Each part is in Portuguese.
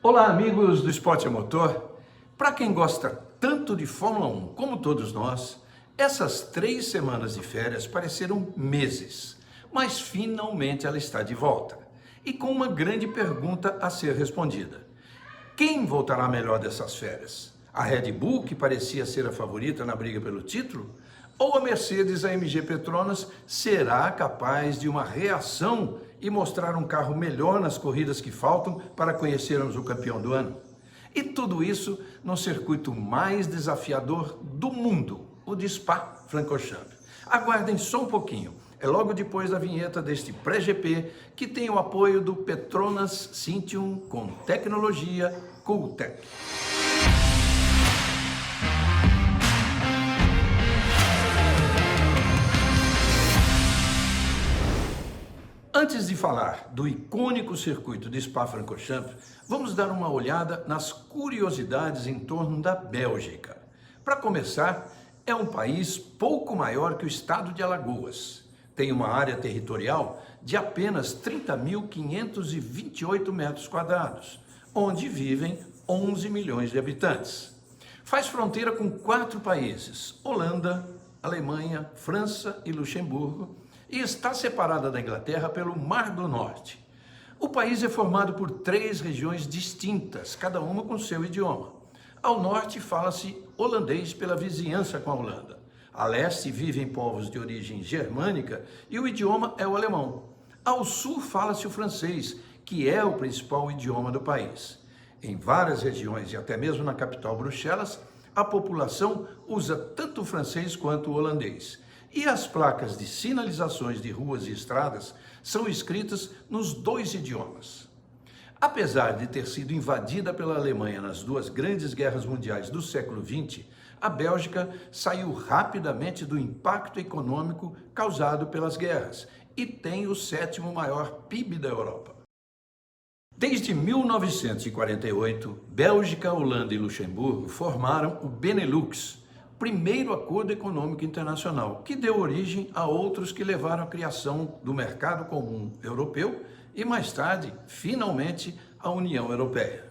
Olá, amigos do Esporte a Motor. Para quem gosta tanto de Fórmula 1 como todos nós, essas 3 semanas de férias pareceram meses, mas finalmente ela está de volta e com uma grande pergunta a ser respondida. Quem voltará melhor dessas férias? A Red Bull, que parecia ser a favorita na briga pelo título? Ou a Mercedes AMG Petronas será capaz de uma reação e mostrar um carro melhor nas corridas que faltam para conhecermos o campeão do ano? E tudo isso no circuito mais desafiador do mundo, o de Spa-Francorchamps. Aguardem só um pouquinho, é logo depois da vinheta deste pré-GP que tem o apoio do Petronas Cintium com tecnologia Cooltech. Antes de falar do icônico circuito de Spa-Francorchamps, vamos dar uma olhada nas curiosidades em torno da Bélgica. Para começar, é um país pouco maior que o estado de Alagoas. Tem uma área territorial de apenas 30.528 metros quadrados, onde vivem 11 milhões de habitantes. Faz fronteira com 4 países: Holanda, Alemanha, França e Luxemburgo, e está separada da Inglaterra pelo Mar do Norte. O país é formado por 3 regiões distintas, cada uma com seu idioma. Ao norte fala-se holandês pela vizinhança com a Holanda. A leste vivem povos de origem germânica e o idioma é o alemão. Ao sul fala-se o francês, que é o principal idioma do país. Em várias regiões e até mesmo na capital Bruxelas, a população usa tanto o francês quanto o holandês. E as placas de sinalizações de ruas e estradas são escritas nos 2 idiomas. Apesar de ter sido invadida pela Alemanha nas 2 grandes guerras mundiais do século XX, a Bélgica saiu rapidamente do impacto econômico causado pelas guerras e tem o 7º maior PIB da Europa. Desde 1948, Bélgica, Holanda e Luxemburgo formaram o Benelux, primeiro acordo econômico internacional, que deu origem a outros que levaram à criação do mercado comum europeu e mais tarde, finalmente, a União Europeia.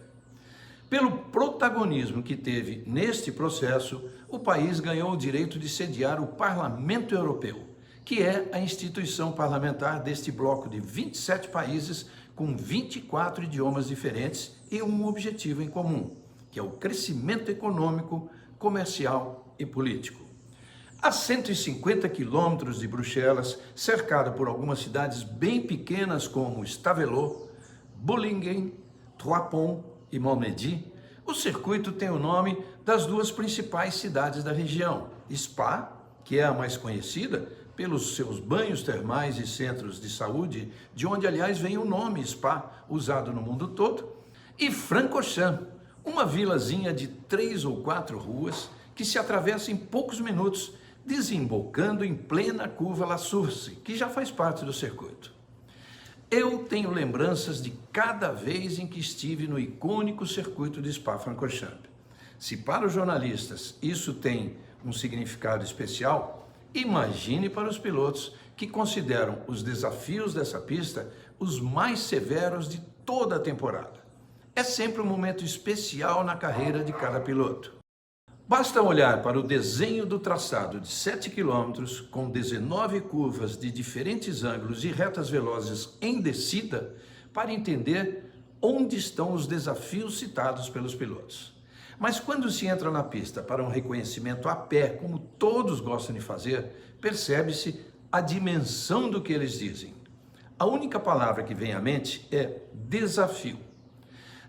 Pelo protagonismo que teve neste processo, o país ganhou o direito de sediar o Parlamento Europeu, que é a instituição parlamentar deste bloco de 27 países com 24 idiomas diferentes e um objetivo em comum, que é o crescimento econômico, comercial e político. A 150 quilômetros de Bruxelas, cercado por algumas cidades bem pequenas como Stavelot, Bullingen, Trois-Ponts e Malmedy, o circuito tem o nome das 2 principais cidades da região: Spa, que é a mais conhecida pelos seus banhos termais e centros de saúde, de onde aliás vem o nome Spa, usado no mundo todo, e Francorchamps, uma vilazinha de 3 ou 4 ruas que se atravessa em poucos minutos, desembocando em plena curva La Source, que já faz parte do circuito. Eu tenho lembranças de cada vez em que estive no icônico circuito de Spa-Francorchamps. Se para os jornalistas isso tem um significado especial, imagine para os pilotos que consideram os desafios dessa pista os mais severos de toda a temporada. É sempre um momento especial na carreira de cada piloto. Basta olhar para o desenho do traçado de 7 km, com 19 curvas de diferentes ângulos e retas velozes em descida, para entender onde estão os desafios citados pelos pilotos. Mas quando se entra na pista para um reconhecimento a pé, como todos gostam de fazer, percebe-se a dimensão do que eles dizem. A única palavra que vem à mente é desafio.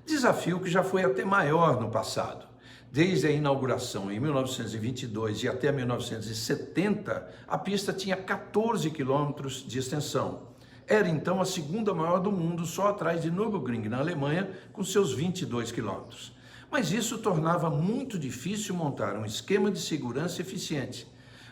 Desafio que já foi até maior no passado. Desde a inauguração em 1922 e até 1970, a pista tinha 14 quilômetros de extensão. Era então a 2ª maior do mundo, só atrás de Nürburgring, na Alemanha, com seus 22 quilômetros. Mas isso tornava muito difícil montar um esquema de segurança eficiente.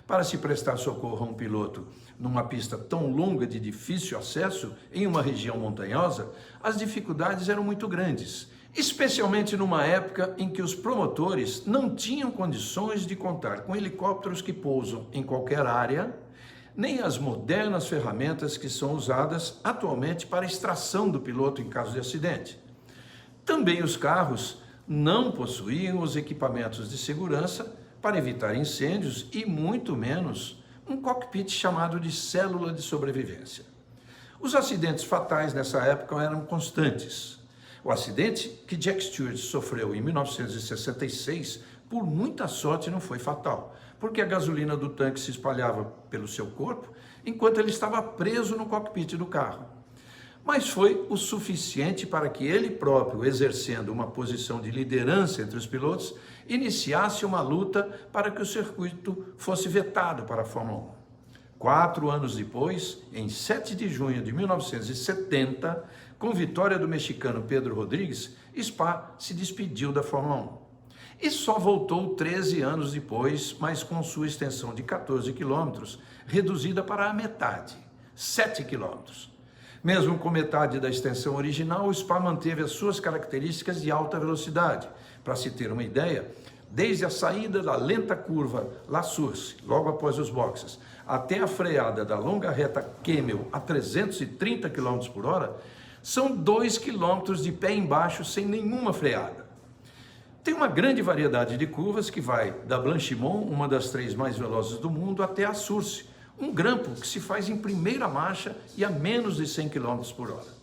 Para se prestar socorro a um piloto numa pista tão longa de difícil acesso, em uma região montanhosa, as dificuldades eram muito grandes, especialmente numa época em que os promotores não tinham condições de contar com helicópteros que pousam em qualquer área, nem as modernas ferramentas que são usadas atualmente para extração do piloto em caso de acidente. Também os carros não possuíam os equipamentos de segurança para evitar incêndios e muito menos um cockpit chamado de célula de sobrevivência. Os acidentes fatais nessa época eram constantes. O acidente que Jack Stewart sofreu em 1966, por muita sorte, não foi fatal, porque a gasolina do tanque se espalhava pelo seu corpo enquanto ele estava preso no cockpit do carro. Mas foi o suficiente para que ele próprio, exercendo uma posição de liderança entre os pilotos, iniciasse uma luta para que o circuito fosse vetado para a Fórmula 1. 4 anos depois, em 7 de junho de 1970, com vitória do mexicano Pedro Rodrigues, Spa se despediu da Fórmula 1. E só voltou 13 anos depois, mas com sua extensão de 14 quilômetros, reduzida para a metade, 7 quilômetros. Mesmo com metade da extensão original, o Spa manteve as suas características de alta velocidade. Para se ter uma ideia, desde a saída da lenta curva La Source, logo após os boxes, até a freada da longa reta Kemmel a 330 km por hora, são 2 km de pé embaixo sem nenhuma freada. Tem uma grande variedade de curvas que vai da Blanchimont, uma das 3 mais velozes do mundo, até a Source, um grampo que se faz em primeira marcha e a menos de 100 km por hora.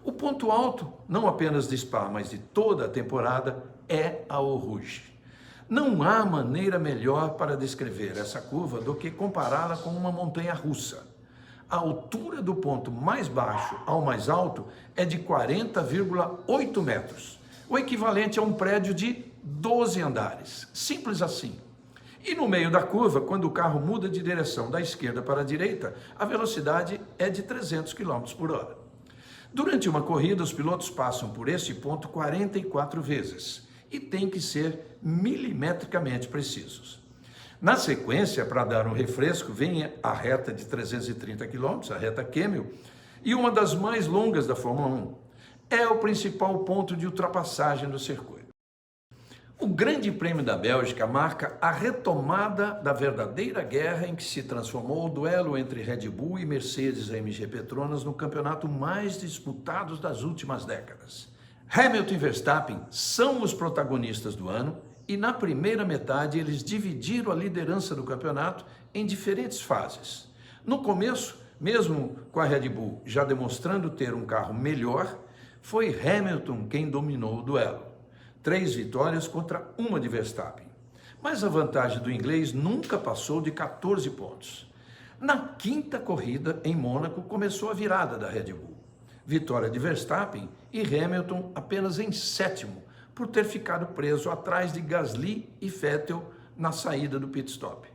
O ponto alto, não apenas de Spa, mas de toda a temporada, é a Eau Rouge. Não há maneira melhor para descrever essa curva do que compará-la com uma montanha russa. A altura do ponto mais baixo ao mais alto é de 40,8 metros, o equivalente a um prédio de 12 andares. Simples assim. E no meio da curva, quando o carro muda de direção da esquerda para a direita, a velocidade é de 300 km por hora. Durante uma corrida, os pilotos passam por esse ponto 44 vezes e têm que ser milimetricamente precisos. Na sequência, para dar um refresco, vem a reta de 330 km, a reta Kemmel, e uma das mais longas da Fórmula 1. É o principal ponto de ultrapassagem do circuito. O Grande Prêmio da Bélgica marca a retomada da verdadeira guerra em que se transformou o duelo entre Red Bull e Mercedes-AMG Petronas no campeonato mais disputado das últimas décadas. Hamilton e Verstappen são os protagonistas do ano e na primeira metade eles dividiram a liderança do campeonato em diferentes fases. No começo, mesmo com a Red Bull já demonstrando ter um carro melhor, foi Hamilton quem dominou o duelo. 3 vitórias contra uma de Verstappen. Mas a vantagem do inglês nunca passou de 14 pontos. Na quinta corrida, em Mônaco, começou a virada da Red Bull. Vitória de Verstappen e Hamilton apenas em 7º, por ter ficado preso atrás de Gasly e Vettel na saída do pit stop.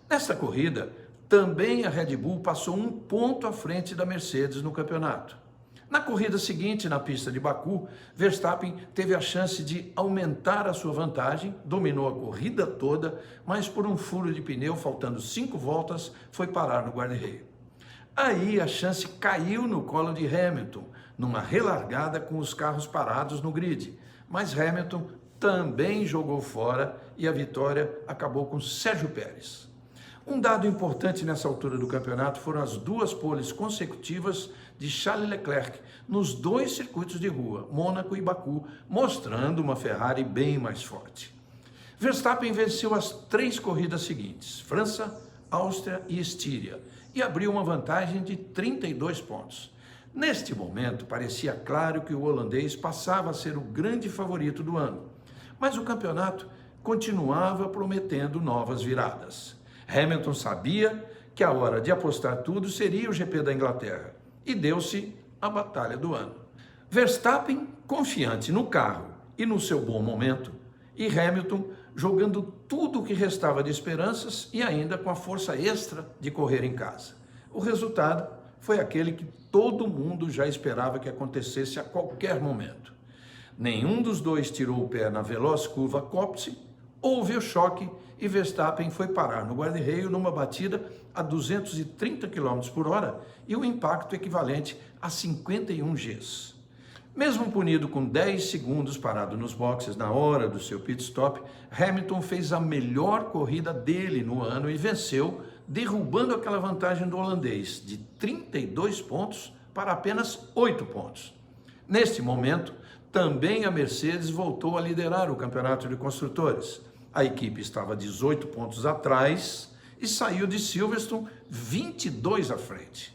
Nesta corrida, também a Red Bull passou 1 ponto à frente da Mercedes no campeonato. Na corrida seguinte, na pista de Baku, Verstappen teve a chance de aumentar a sua vantagem, dominou a corrida toda, mas por um furo de pneu, faltando 5 voltas, foi parar no guarda-reio. Aí a chance caiu no colo de Hamilton, numa relargada com os carros parados no grid, mas Hamilton também jogou fora e a vitória acabou com Sérgio Pérez. Um dado importante nessa altura do campeonato foram as 2 poles consecutivas de Charles Leclerc nos 2 circuitos de rua, Mônaco e Baku, mostrando uma Ferrari bem mais forte. Verstappen venceu as 3 corridas seguintes, França, Áustria e Estíria, e abriu uma vantagem de 32 pontos. Neste momento, parecia claro que o holandês passava a ser o grande favorito do ano, mas o campeonato continuava prometendo novas viradas. Hamilton sabia que a hora de apostar tudo seria o GP da Inglaterra e deu-se a batalha do ano. Verstappen confiante no carro e no seu bom momento e Hamilton jogando tudo o que restava de esperanças e ainda com a força extra de correr em casa. O resultado foi aquele que todo mundo já esperava que acontecesse a qualquer momento. Nenhum dos dois tirou o pé na veloz curva Copse, houve o choque e Verstappen foi parar no guarda-reio numa batida a 230 km por hora e um impacto equivalente a 51 Gs. Mesmo punido com 10 segundos parado nos boxes na hora do seu pit stop, Hamilton fez a melhor corrida dele no ano e venceu, derrubando aquela vantagem do holandês de 32 pontos para apenas 8 pontos. Neste momento, também a Mercedes voltou a liderar o campeonato de construtores. A equipe estava 18 pontos atrás e saiu de Silverstone 22 à frente.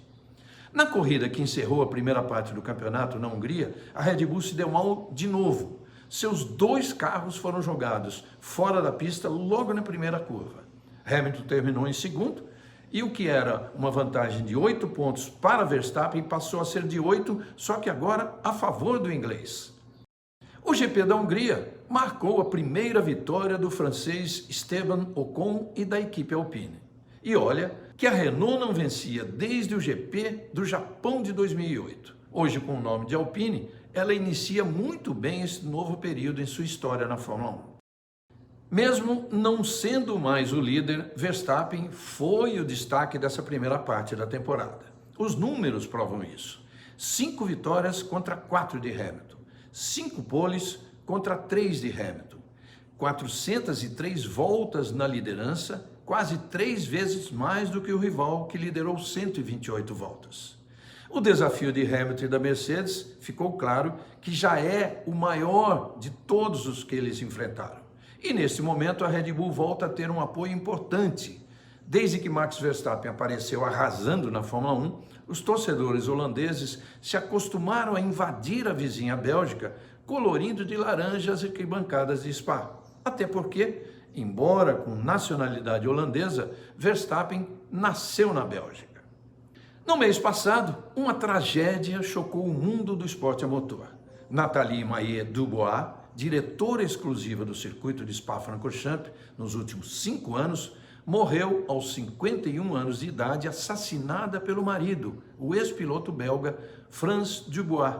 Na corrida que encerrou a primeira parte do campeonato na Hungria, a Red Bull se deu mal de novo. Seus 2 carros foram jogados fora da pista logo na primeira curva. Hamilton terminou em segundo e o que era uma vantagem de 8 pontos para Verstappen passou a ser de 8, só que agora a favor do inglês. O GP da Hungria marcou a primeira vitória do francês Esteban Ocon e da equipe Alpine. E olha que a Renault não vencia desde o GP do Japão de 2008. Hoje, com o nome de Alpine, ela inicia muito bem esse novo período em sua história na Fórmula 1. Mesmo não sendo mais o líder, Verstappen foi o destaque dessa primeira parte da temporada. Os números provam isso. 5 vitórias contra 4 de Hamilton. 5 poles contra 3 de Hamilton. 403 voltas na liderança, quase 3 vezes mais do que o rival que liderou 128 voltas. O desafio de Hamilton e da Mercedes ficou claro que já é o maior de todos os que eles enfrentaram. E nesse momento a Red Bull volta a ter um apoio importante. Desde que Max Verstappen apareceu arrasando na Fórmula 1, os torcedores holandeses se acostumaram a invadir a vizinha Bélgica, colorindo de laranja as arquibancadas de Spa. Até porque, embora com nacionalidade holandesa, Verstappen nasceu na Bélgica. No mês passado, uma tragédia chocou o mundo do esporte a motor. Nathalie Maillet-Dubois, diretora exclusiva do circuito de Spa-Francorchamps nos últimos 5 anos, morreu aos 51 anos de idade, assassinada pelo marido, o ex-piloto belga Frans Dubois,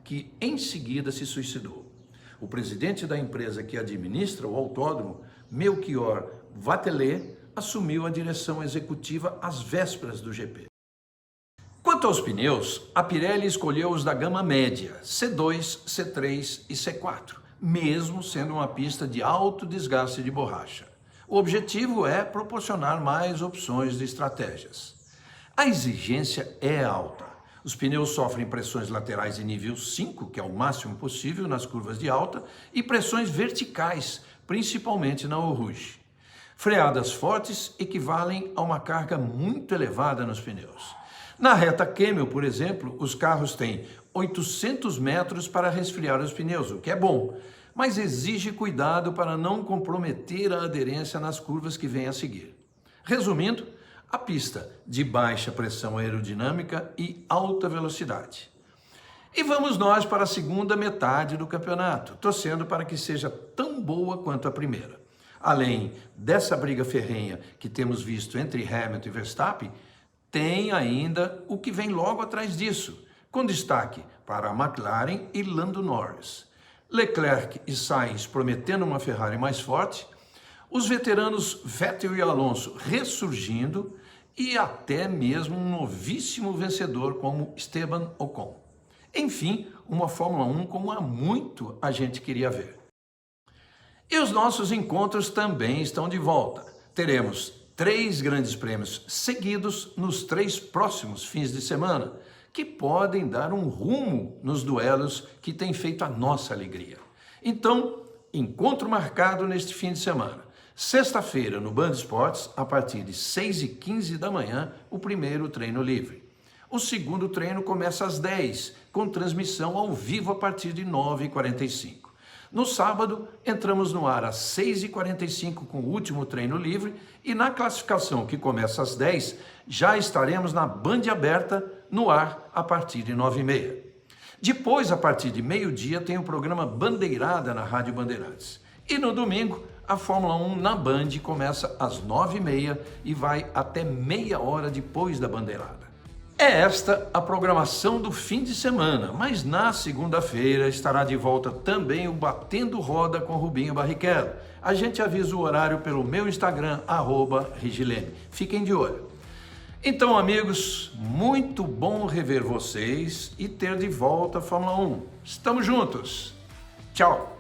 que em seguida se suicidou. O presidente da empresa que administra o autódromo, Melchior Vatelet, assumiu a direção executiva às vésperas do GP. Quanto aos pneus, a Pirelli escolheu os da gama média, C2, C3 e C4, mesmo sendo uma pista de alto desgaste de borracha. O objetivo é proporcionar mais opções de estratégias. A exigência é alta. Os pneus sofrem pressões laterais de nível 5, que é o máximo possível nas curvas de alta, e pressões verticais, principalmente na Eau Rouge. Freadas fortes equivalem a uma carga muito elevada nos pneus. Na reta Kemmel, por exemplo, os carros têm 800 metros para resfriar os pneus, o que é bom, mas exige cuidado para não comprometer a aderência nas curvas que vêm a seguir. Resumindo, a pista de baixa pressão aerodinâmica e alta velocidade. E vamos nós para a segunda metade do campeonato, torcendo para que seja tão boa quanto a primeira. Além dessa briga ferrenha que temos visto entre Hamilton e Verstappen, tem ainda o que vem logo atrás disso, com destaque para a McLaren e Lando Norris. Leclerc e Sainz prometendo uma Ferrari mais forte, os veteranos Vettel e Alonso ressurgindo e até mesmo um novíssimo vencedor como Esteban Ocon. Enfim, uma Fórmula 1 como há muito a gente queria ver. E os nossos encontros também estão de volta. Teremos 3 grandes prêmios seguidos nos 3 próximos fins de semana, que podem dar um rumo nos duelos que têm feito a nossa alegria. Então, encontro marcado neste fim de semana. Sexta-feira, no Band Esportes, a partir de 6h15 da manhã, o primeiro treino livre. O segundo treino começa às 10, com transmissão ao vivo a partir de 9h45. No sábado, entramos no ar às 6h45 com o último treino livre e na classificação, que começa às 10, já estaremos na Band aberta no ar a partir de 9h30. Depois, a partir de meio-dia, tem o programa Bandeirada na Rádio Bandeirantes. E no domingo, a Fórmula 1 na Band começa às 9h30 e vai até meia hora depois da Bandeirada. É esta a programação do fim de semana, mas na segunda-feira estará de volta também o Batendo Roda com Rubinho Barrichello. A gente avisa o horário pelo meu Instagram, @Rigilene. Fiquem de olho. Então, amigos, muito bom rever vocês e ter de volta a Fórmula 1. Estamos juntos. Tchau.